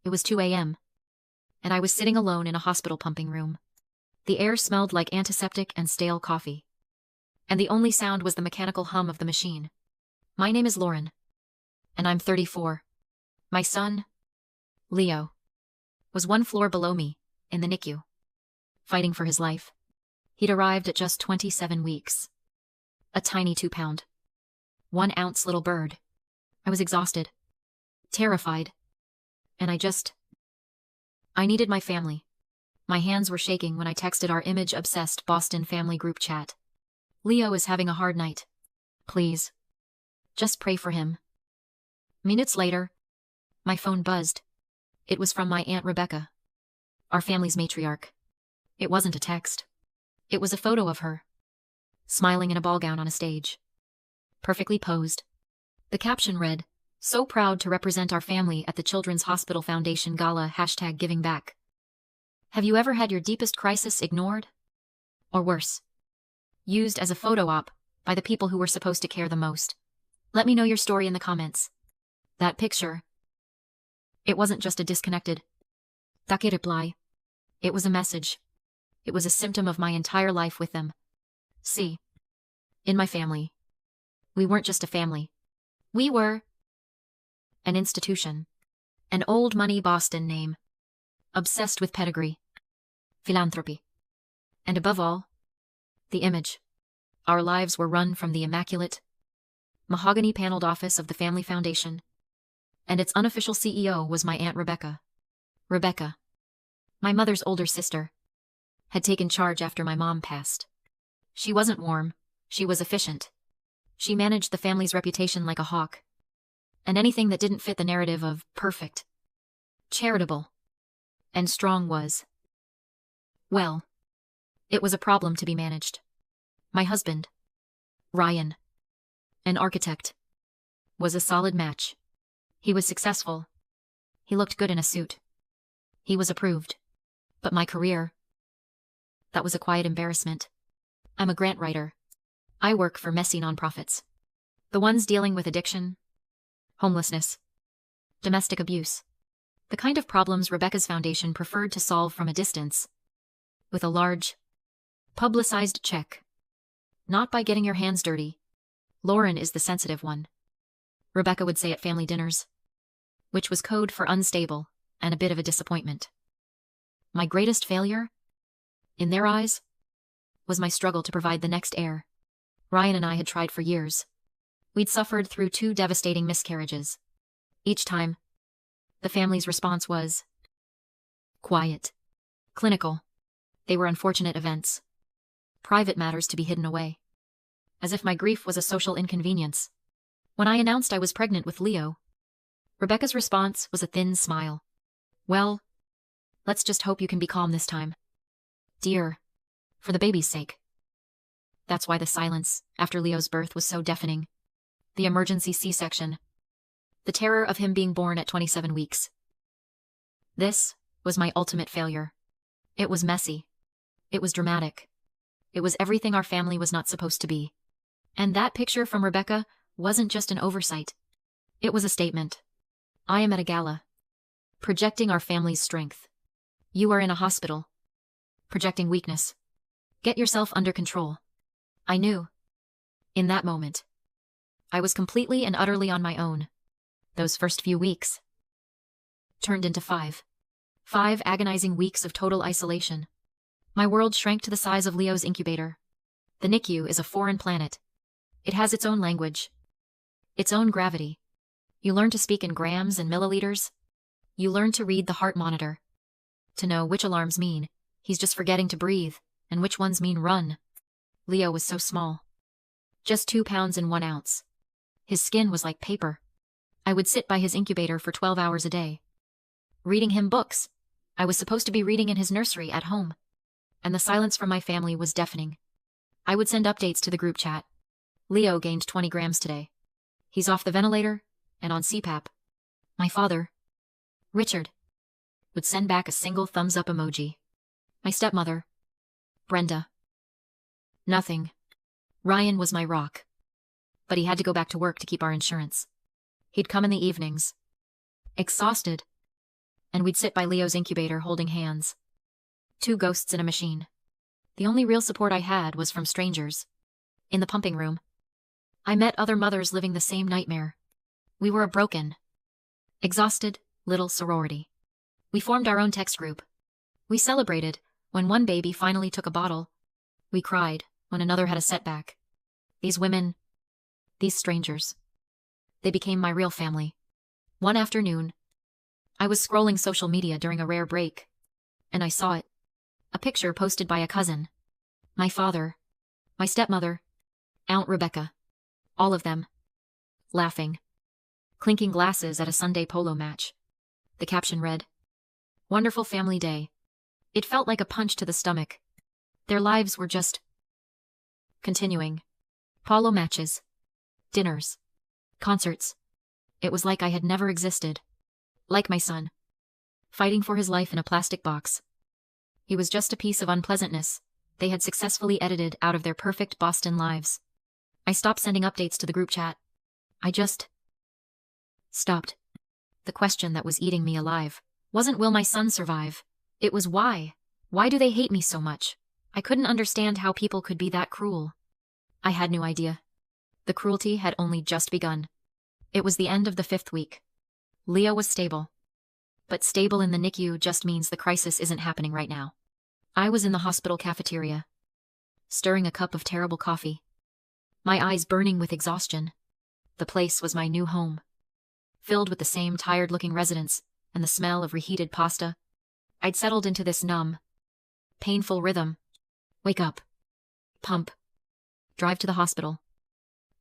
It was 2 a.m., and I was sitting alone in a hospital pumping room. The air smelled like antiseptic and stale coffee. And the only sound was the mechanical hum of the machine. My name is Lauren. And I'm 34. My son, Leo, was one floor below me, in the NICU, fighting for his life. He'd arrived at just 27 weeks. A tiny 2-pound, 1-ounce little bird. I was exhausted, terrified, and I needed my family. My hands were shaking when I texted our image-obsessed Boston family group chat. Leo is having a hard night. Please, just pray for him. Minutes later, my phone buzzed. It was from my Aunt Rebecca, our family's matriarch. It wasn't a text. It was a photo of her, smiling in a ball gown on a stage, perfectly posed. The caption read, "So proud to represent our family at the Children's Hospital Foundation Gala #GivingBack. Have you ever had your deepest crisis ignored? Or worse, used as a photo op by the people who were supposed to care the most? Let me know your story in the comments." That picture, it wasn't just a disconnected take reply. It was a message. It was a symptom of my entire life with them. See, in my family, we weren't just a family. We were an institution. An old money Boston name. Obsessed with pedigree. Philanthropy. And above all, the image. Our lives were run from the immaculate, mahogany-paneled office of the Family Foundation, and its unofficial CEO was my Aunt Rebecca. Rebecca, my mother's older sister, had taken charge after my mom passed. She wasn't warm, she was efficient. She managed the family's reputation like a hawk, and anything that didn't fit the narrative of perfect, charitable, and strong was, well, it was a problem to be managed. My husband, Ryan, an architect, was a solid match. He was successful. He looked good in a suit. He was approved. But my career, that was a quiet embarrassment. I'm a grant writer. I work for messy nonprofits. The ones dealing with addiction, homelessness, domestic abuse. The kind of problems Rebecca's foundation preferred to solve from a distance, with a large, publicized check. Not by getting your hands dirty. Lauren is the sensitive one, Rebecca would say at family dinners, which was code for unstable and a bit of a disappointment. My greatest failure, in their eyes, was my struggle to provide the next heir. Ryan and I had tried for years. We'd suffered through 2 devastating miscarriages. Each time, the family's response was quiet, clinical. They were unfortunate events, private matters to be hidden away. As if my grief was a social inconvenience. When I announced I was pregnant with Leo, Rebecca's response was a thin smile. Well, let's just hope you can be calm this time, dear, for the baby's sake. That's why the silence after Leo's birth was so deafening. The emergency C-section. The terror of him being born at 27 weeks. This was my ultimate failure. It was messy. It was dramatic. It was everything our family was not supposed to be. And that picture from Rebecca wasn't just an oversight. It was a statement. I am at a gala, projecting our family's strength. You are in a hospital, projecting weakness. Get yourself under control. I knew, in that moment, I was completely and utterly on my own. Those first few weeks turned into 5 agonizing weeks of total isolation. My world shrank to the size of Leo's incubator. The NICU is a foreign planet. It has its own language, its own gravity. You learn to speak in grams and milliliters. You learn to read the heart monitor, to know which alarms mean he's just forgetting to breathe and which ones mean run. Leo was so small, just 2 pounds and 1 ounce. His skin was like paper. I would sit by his incubator for 12 hours a day, reading him books I was supposed to be reading in his nursery at home. And the silence from my family was deafening. I would send updates to the group chat. Leo gained 20 grams today. He's off the ventilator and on CPAP. My father, Richard, would send back a single thumbs up emoji. My stepmother, Brenda, nothing. Ryan was my rock. But he had to go back to work to keep our insurance. He'd come in the evenings, exhausted, and we'd sit by Leo's incubator holding hands. Two ghosts in a machine. The only real support I had was from strangers. In the pumping room, I met other mothers living the same nightmare. We were a broken, exhausted little sorority. We formed our own text group. We celebrated when one baby finally took a bottle. We cried when another had a setback. These women, these strangers, they became my real family. One afternoon, I was scrolling social media during a rare break, and I saw it. A picture posted by a cousin. My father, my stepmother, Aunt Rebecca, all of them, laughing, clinking glasses at a Sunday polo match. The caption read, "Wonderful family day." It felt like a punch to the stomach. Their lives were just continuing. Polo matches, dinners, concerts. It was like I had never existed. Like my son, fighting for his life in a plastic box. He was just a piece of unpleasantness they had successfully edited out of their perfect Boston lives. I stopped sending updates to the group chat. I just stopped. The question that was eating me alive wasn't will my son survive? It was why. Why do they hate me so much? I couldn't understand how people could be that cruel. I had no idea. The cruelty had only just begun. It was the end of the 5th week. Leo was stable. But stable in the NICU just means the crisis isn't happening right now. I was in the hospital cafeteria, stirring a cup of terrible coffee, my eyes burning with exhaustion. The place was my new home, filled with the same tired-looking residents and the smell of reheated pasta. I'd settled into this numb, painful rhythm. Wake up. Pump. Drive to the hospital.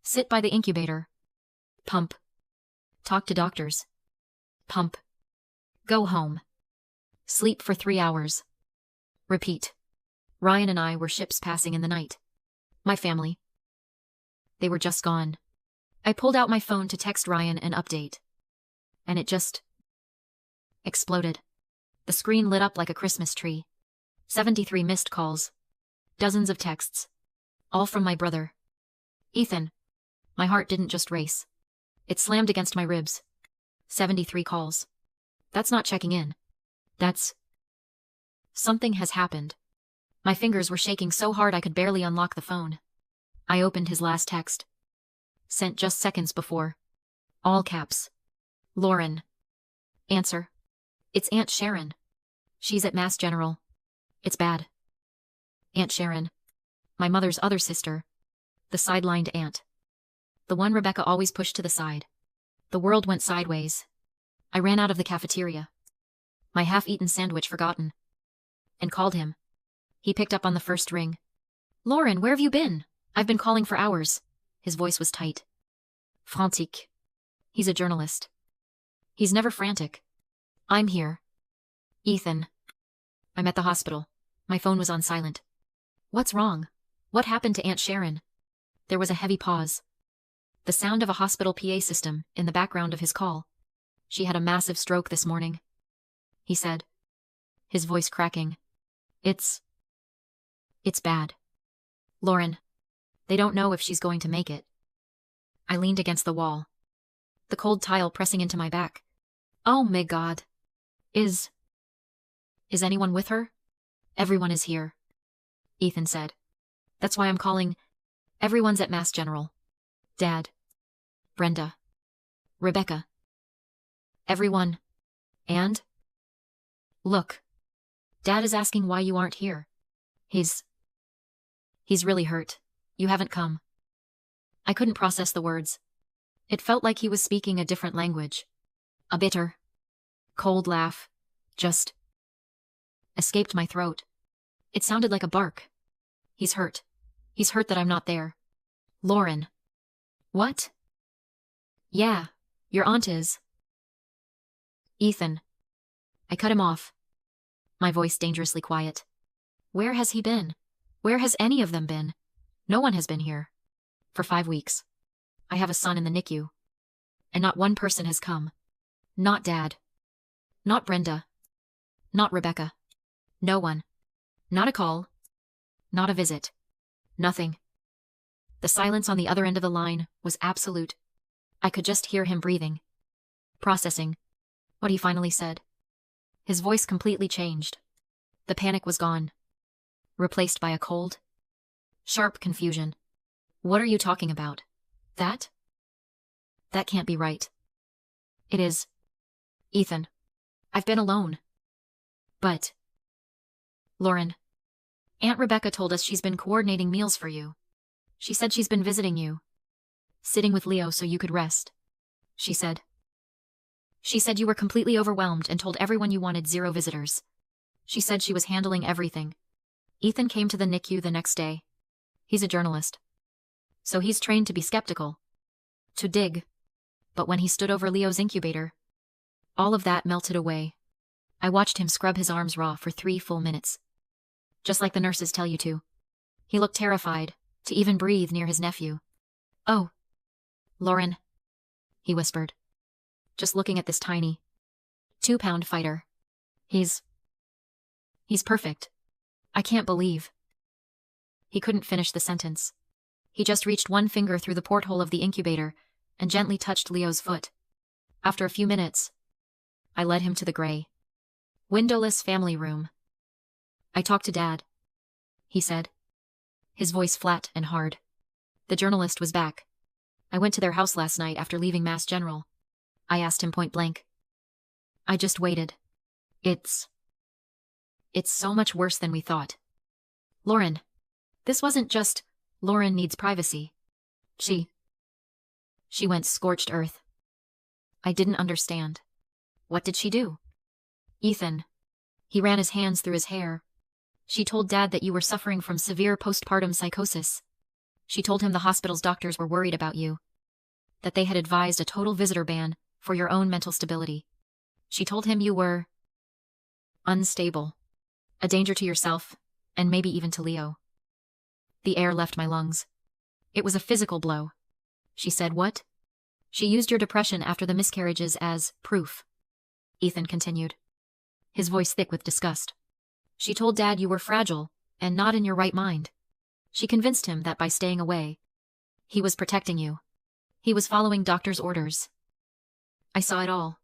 Sit by the incubator. Pump. Talk to doctors. Pump. Go home. Sleep for 3 hours. Repeat. Ryan and I were ships passing in the night. My family. They were just gone. I pulled out my phone to text Ryan an update. And it just exploded. The screen lit up like a Christmas tree. 73 missed calls. Dozens of texts. All from my brother. Ethan. My heart didn't just race. It slammed against my ribs. 73 calls. That's not checking in. That's... Something has happened. My fingers were shaking so hard I could barely unlock the phone. I opened his last text. Sent just seconds before. All caps. Lauren. Answer. It's Aunt Sharon. She's at Mass General. It's bad. Aunt Sharon. My mother's other sister. The sidelined aunt. The one Rebecca always pushed to the side. The world went sideways. I ran out of the cafeteria. My half-eaten sandwich forgotten. And called him. He picked up on the first ring. Lauren, where have you been? I've been calling for hours. His voice was tight. Frantic. He's a journalist. He's never frantic. I'm here. Ethan. I'm at the hospital. My phone was on silent. What's wrong? What happened to Aunt Sharon? There was a heavy pause. The sound of a hospital PA system in the background of his call. She had a massive stroke this morning. He said. His voice cracking. It's bad. Lauren. They don't know if she's going to make it. I leaned against the wall. The cold tile pressing into my back. Oh my God. Is anyone with her? Everyone is here. Ethan said. That's why I'm calling. Everyone's at Mass General. Dad. Brenda. Rebecca. Everyone. And? Look. Dad is asking why you aren't here. He's really hurt. You haven't come. I couldn't process the words. It felt like he was speaking a different language. A bitter, cold laugh just escaped my throat. It sounded like a bark. He's hurt. He's hurt that I'm not there. Lauren. What? Yeah, your aunt is. Ethan. I cut him off. My voice dangerously quiet. Where has he been? Where has any of them been? No one has been here. For 5 weeks. I have a son in the NICU. And not one person has come. Not Dad. Not Brenda. Not Rebecca. No one. Not a call. Not a visit. Nothing. The silence on the other end of the line was absolute. I could just hear him breathing. Processing. What he finally said. His voice completely changed. The panic was gone, replaced by a cold, sharp confusion. What are you talking about? That? That can't be right. It is. Ethan. I've been alone. But. Lauren. Aunt Rebecca told us she's been coordinating meals for you. She said she's been visiting you. Sitting with Leo so you could rest. She said. She said you were completely overwhelmed and told everyone you wanted 0 visitors. She said she was handling everything. Ethan came to the NICU the next day. He's a journalist. So he's trained to be skeptical. To dig. But when he stood over Leo's incubator, all of that melted away. I watched him scrub his arms raw for 3 full minutes. Just like the nurses tell you to. He looked terrified, to even breathe near his nephew. Oh. Lauren. He whispered. Just looking at this tiny 2-pound fighter. He's perfect. I can't believe. He couldn't finish the sentence. He just reached one finger through the porthole of the incubator and gently touched Leo's foot. After a few minutes, I led him to the gray, windowless family room. I talked to Dad, he said, his voice flat and hard. The journalist was back. I went to their house last night after leaving Mass General. I asked him point blank. I just waited. It's so much worse than we thought. Lauren. This wasn't just, Lauren needs privacy. She went scorched earth. I didn't understand. What did she do? Ethan. He ran his hands through his hair. She told Dad that you were suffering from severe postpartum psychosis. She told him the hospital's doctors were worried about you. That they had advised a total visitor ban for your own mental stability. She told him you were unstable. A danger to yourself, and maybe even to Leo. The air left my lungs. It was a physical blow. She said what? She used your depression after the miscarriages as proof. Ethan continued, his voice thick with disgust. She told Dad you were fragile and not in your right mind. She convinced him that by staying away, he was protecting you. He was following doctor's orders. I saw it all.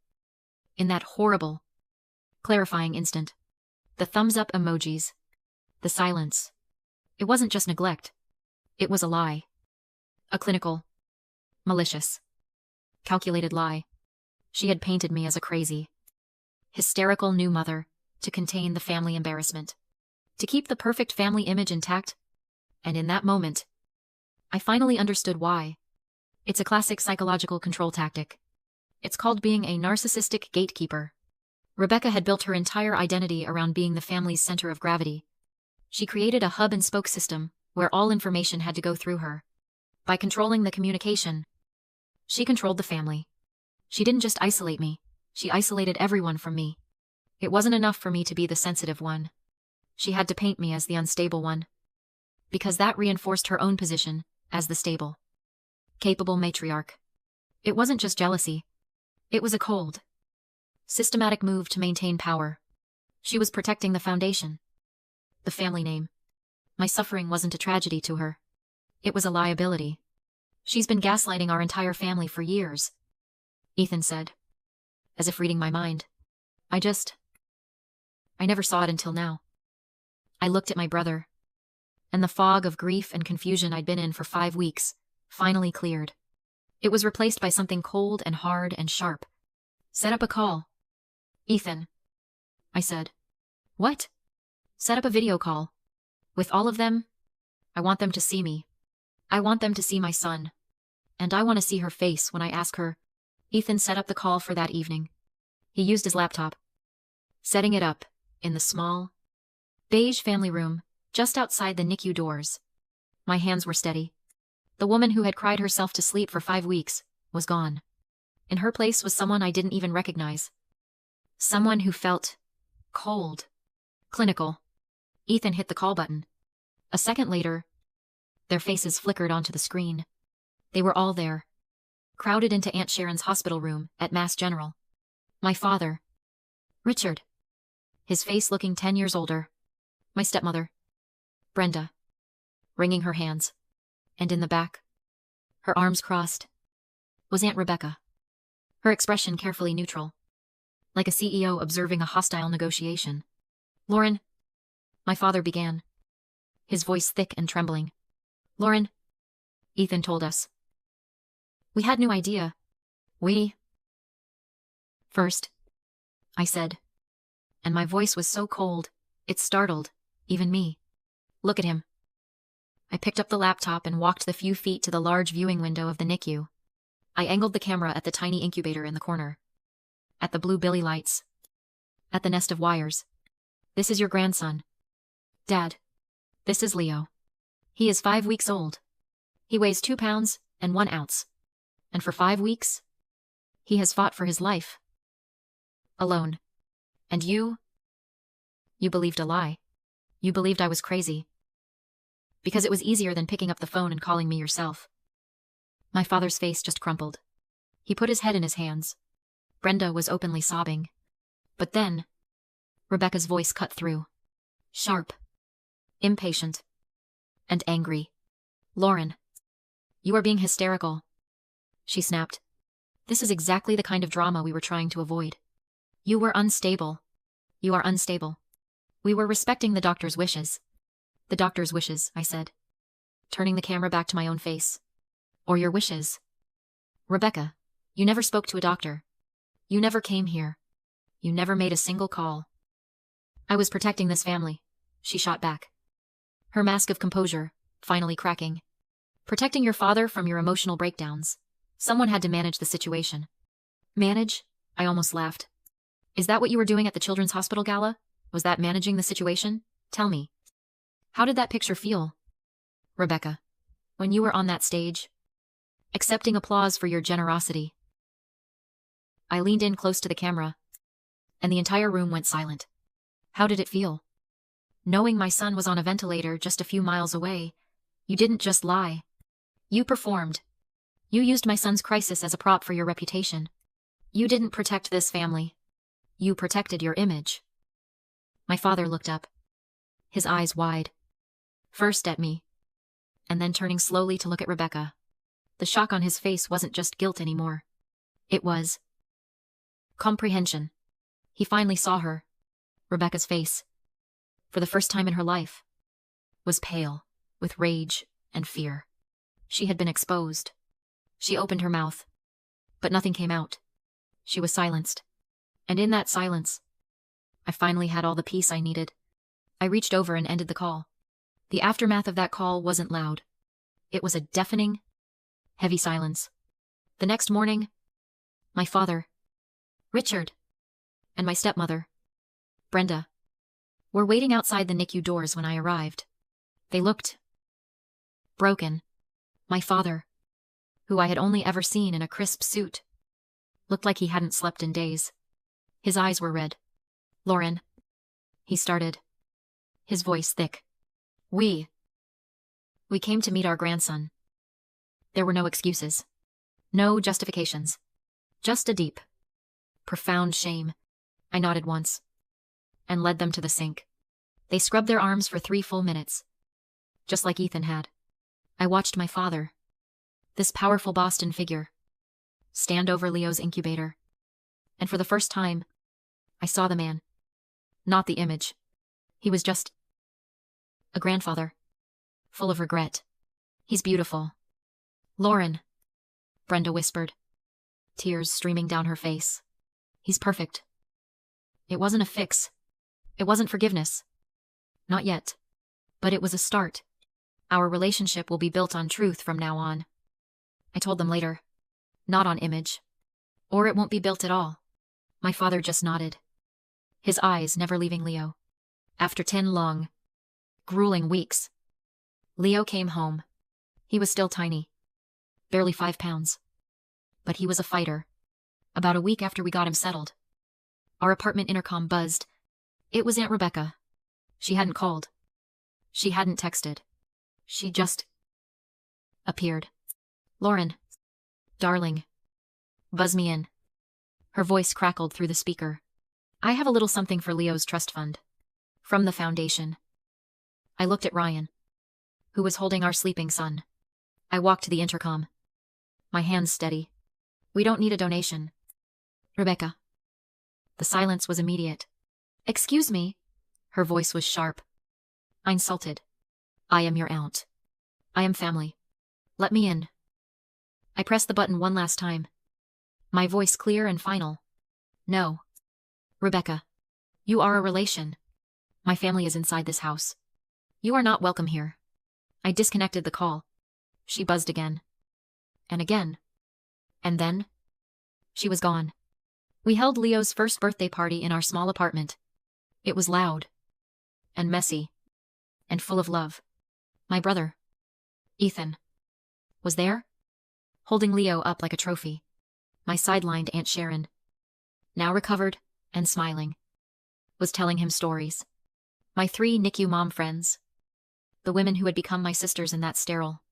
In that horrible, clarifying instant. The thumbs-up emojis. The silence. It wasn't just neglect. It was a lie. A clinical, malicious, calculated lie. She had painted me as a crazy, hysterical new mother to contain the family embarrassment. To keep the perfect family image intact. And in that moment, I finally understood why. It's a classic psychological control tactic. It's called being a narcissistic gatekeeper. Rebecca had built her entire identity around being the family's center of gravity. She created a hub-and-spoke system where all information had to go through her. By controlling the communication, she controlled the family. She didn't just isolate me, she isolated everyone from me. It wasn't enough for me to be the sensitive one. She had to paint me as the unstable one. Because that reinforced her own position as the stable, capable matriarch. It wasn't just jealousy. It was a cold, systematic move to maintain power. She was protecting the foundation. The family name. My suffering wasn't a tragedy to her. It was a liability. She's been gaslighting our entire family for years, Ethan said, as if reading my mind. I never saw it until now. I looked at my brother, and the fog of grief and confusion I'd been in for 5 weeks finally cleared. It was replaced by something cold and hard and sharp. Set up a call. Ethan. I said. What? Set up a video call. With all of them. I want them to see me. I want them to see my son. And I want to see her face when I ask her. Ethan set up the call for that evening. He used his laptop. Setting it up, in the small, beige family room, just outside the NICU doors. My hands were steady. The woman who had cried herself to sleep for 5 weeks was gone. In her place was someone I didn't even recognize. Someone who felt cold, clinical. Ethan hit the call button. A second later, their faces flickered onto the screen. They were all there, crowded into Aunt Sharon's hospital room at Mass General. My father, Richard, his face looking 10 years older. My stepmother, Brenda, wringing her hands. And in the back, her arms crossed, was Aunt Rebecca, her expression carefully neutral. like a CEO observing a hostile negotiation. Lauren, my father began, his voice thick and trembling. Lauren, Ethan told us. We had no idea. First, I said, and my voice was so cold, it startled, even me. Look at him. I picked up the laptop and walked the few feet to the large viewing window of the NICU. I angled the camera at the tiny incubator in the corner. At the blue billy lights. At the nest of wires. This is your grandson. Dad. This is Leo. He is 5 weeks old. He weighs 2 pounds and 1 ounce. And for 5 weeks, he has fought for his life. Alone. And you? You believed a lie. You believed I was crazy. Because it was easier than picking up the phone and calling me yourself. My father's face just crumpled. He put his head in his hands. Brenda was openly sobbing. But then, Rebecca's voice cut through. Sharp. Impatient. And angry. Lauren. You are being hysterical. She snapped. This is exactly the kind of drama we were trying to avoid. You were unstable. You are unstable. We were respecting the doctor's wishes. The doctor's wishes, I said, turning the camera back to my own face. Or your wishes. Rebecca, you never spoke to a doctor. You never came here. You never made a single call. I was protecting this family, she shot back. Her mask of composure, finally cracking. Protecting your father from your emotional breakdowns. Someone had to manage the situation. Manage? I almost laughed. Is that what you were doing at the Children's Hospital Gala? Was that managing the situation? Tell me. How did that picture feel? Rebecca, when you were on that stage, accepting applause for your generosity. I leaned in close to the camera, and the entire room went silent. How did it feel? Knowing my son was on a ventilator just a few miles away, you didn't just lie. You performed. You used my son's crisis as a prop for your reputation. You didn't protect this family. You protected your image. My father looked up, his eyes wide. First at me, and then turning slowly to look at Rebecca. The shock on his face wasn't just guilt anymore. It was comprehension. He finally saw her. Rebecca's face, for the first time in her life, was pale, with rage and fear. She had been exposed. She opened her mouth, but nothing came out. She was silenced. And in that silence, I finally had all the peace I needed. I reached over and ended the call. The aftermath of that call wasn't loud. It was a deafening, heavy silence. The next morning, my father, Richard, and my stepmother, Brenda, were waiting outside the NICU doors when I arrived. They looked broken. My father, who I had only ever seen in a crisp suit, looked like he hadn't slept in days. His eyes were red. Lauren, he started, his voice thick. We came to meet our grandson. There were no excuses. No justifications. Just a deep, profound shame. I nodded once, and led them to the sink. They scrubbed their arms for 3 full minutes, just like Ethan had. I watched my father, this powerful Boston figure, stand over Leo's incubator. And for the first time, I saw the man, not the image. He was just a grandfather, full of regret. He's beautiful. Lauren, Brenda whispered, tears streaming down her face. He's perfect. It wasn't a fix. It wasn't forgiveness. Not yet. But it was a start. Our relationship will be built on truth from now on. I told them later. Not on image. Or it won't be built at all. My father just nodded, his eyes never leaving Leo. After 10 long, grueling weeks, Leo came home. He was still tiny, barely 5 pounds. But he was a fighter. About a week after we got him settled, our apartment intercom buzzed. It was Aunt Rebecca. She hadn't called. She hadn't texted. She just appeared. Lauren, darling, buzz me in. Her voice crackled through the speaker. I have a little something for Leo's trust fund. From the foundation. I looked at Ryan, who was holding our sleeping son. I walked to the intercom, my hands steady. We don't need a donation. Rebecca, The silence was immediate. "Excuse me." Her voice was sharp. I insulted. "I am your aunt. I am family. Let me in." I pressed the button one last time. My voice clear and final. "No. Rebecca. You are a relation. My family is inside this house. You are not welcome here." I disconnected the call. She buzzed again. And again. And then she was gone. We held Leo's first birthday party in our small apartment. It was loud. And messy. And full of love. My brother, Ethan, was there, holding Leo up like a trophy. My sidelined Aunt Sharon, now recovered and smiling, was telling him stories. My 3 NICU mom friends, the women who had become my sisters in that sterile,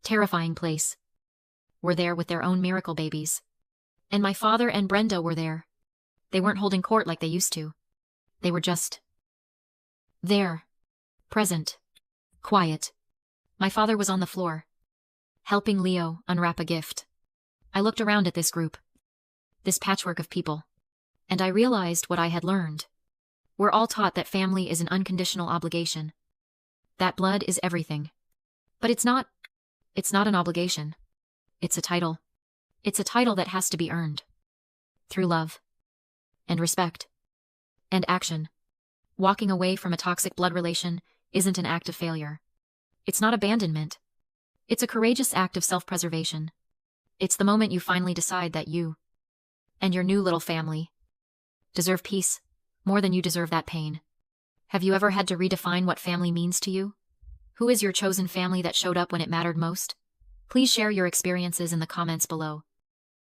terrifying place, were there with their own miracle babies. And my father and Brenda were there. They weren't holding court like they used to. They were just there, present, quiet. My father was on the floor, helping Leo unwrap a gift. I looked around at this group, this patchwork of people, and I realized what I had learned. We're all taught that family is an unconditional obligation, that blood is everything. But it's not an obligation. It's a title. It's a title that has to be earned. Through love. And respect. And action. Walking away from a toxic blood relation isn't an act of failure. It's not abandonment. It's a courageous act of self-preservation. It's the moment you finally decide that you and your new little family deserve peace more than you deserve that pain. Have you ever had to redefine what family means to you? Who is your chosen family that showed up when it mattered most? Please share your experiences in the comments below.